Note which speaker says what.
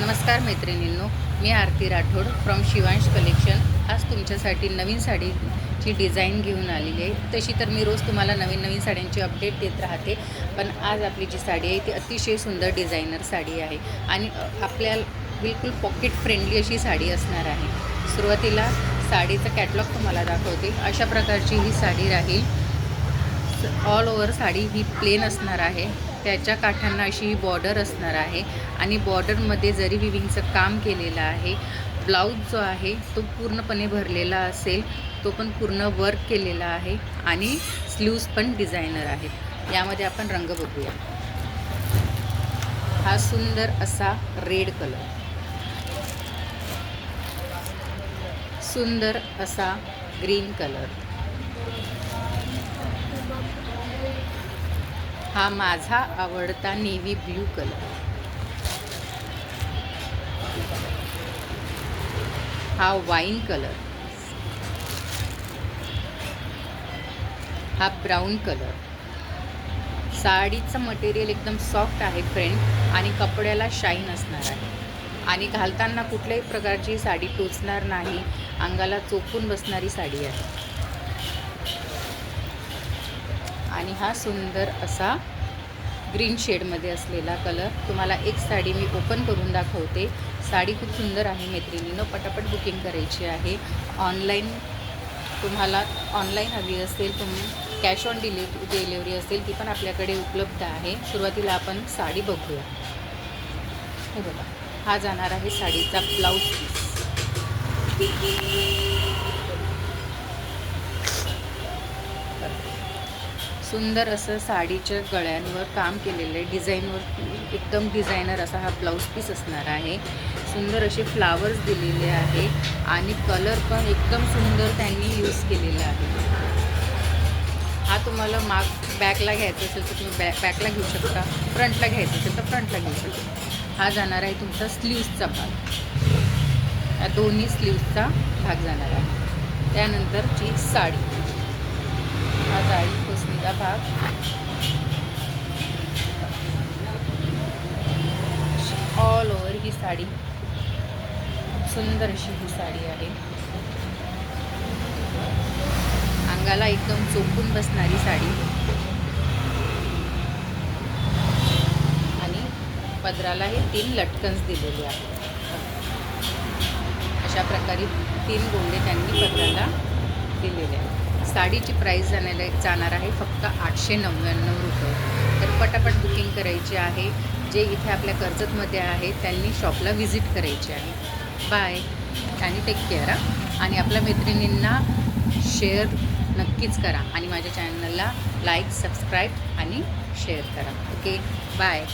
Speaker 1: नमस्कार मैत्रिणींनो, मी आरती Rathod from Shivansh collection. आज तुमच्यासाठी नवीन साडीची डिझाईन घेऊन आलेली आहे। तशी तर मी रोज तुम्हाला नवीन साड्यांची अपडेट देत राहते, पण आज आपली जी साडी आहे ती अतिशय सुंदर डिझायनर साडी आहे आणि आपल्याला बिलकुल पॉकेट फ्रेंडली अशी साडी असणार आहे। सुरुवातीला साडीचं कॅटलॉग तुम्हाला दाखवते। अशा प्रकारची ही साडी राहील। ऑल ओव्हर साडी ही प्लेन असणार आहे। त्याच्या काठांना अशी ही बॉर्डर असणार आहे आणि बॉर्डरमध्ये जरी विविंगचं काम केलेलं आहे। ब्लाऊज जो आहे तो पूर्णपणे भरलेला असेल, तो पण पूर्ण वर्क केलेला आहे आणि स्लीव्स पण डिझायनर आहेत। यामध्ये आपण रंग बघूया। हा सुंदर असा रेड कलर, सुंदर असा ग्रीन कलर, हा माझा आवडता नेव्ही ब्लू कलर, हा वाईन कलर, हा ब्राऊन कलर। साडीचं मटेरियल एकदम सॉफ्ट आहे फ्रेंड आणि कपड्याला शाईन असणार आहे आणि घालताना कुठल्याही प्रकारची साडी टोचणार नाही, अंगाला चोपून बसणारी साडी आहे। आणि हा सुंदर असा ग्रीन शेडमध्ये असलेला कलर। तुम्हाला एक साडी मी ओपन करून दाखवते। साडी खूप सुंदर आहे मैत्रिणींनो, पटापट बुकिंग करायची आहे। तुम्हाला ऑनलाईन हवी असेल, तुम्ही कॅश ऑन डिलिव्हरी असेल ती पण आपल्याकडे उपलब्ध आहे। सुरुवातीला आपण साडी बघूया। हे बघा, हा जाणार आहे साडीचा ब्लाऊज पीस। सुंदर असं साडीच्या गळ्यांवर काम केलेलं आहे, डिझाईनवर एकदम डिझायनर असा हा ब्लाऊज पीस असणार आहे। सुंदर असे फ्लावर्स दिलेले आहे आणि कलर पण एकदम सुंदर त्यांनी यूज केलेला आहे। हा तुम्हाला बॅकला घ्यायचा असेल तर तुम्ही बॅकला घेऊ शकता, फ्रंटला घ्यायचं असेल तर फ्रंटला घेऊ शकता। हा जाणार आहे तुमचा स्लीव्सचा भाग, या दोन्ही स्लीव्सचा भाग जाणार आहे। त्यानंतरची साडी, हा साडी खोसणीचा भाग, ऑल ओव्हर ही साडी सुंदर अशी ही साडी आहे। अंगाला एकदम चोपून बसणारी साडी आणि पदराला हे 3 लटकन्स दिलेले आहेत। अशा प्रकारे 3 गोंडे त्यांनी पदराला दिलेले आहेत। साडीची प्राईस जाणार आहे फक्त 899 रुपये। तर पटापट बुकिंग करायची आहे। जे इथे आपल्या कर्जतमध्ये आहे त्यांनी शॉपला व्हिजिट करायची आहे। बाय आणि टेक केअर। आणि आपल्या मैत्रिणींना शेअर नक्कीच करा आणि माझ्या चॅनलला लाईक, सबस्क्राईब आणि शेअर करा। Okay, bye.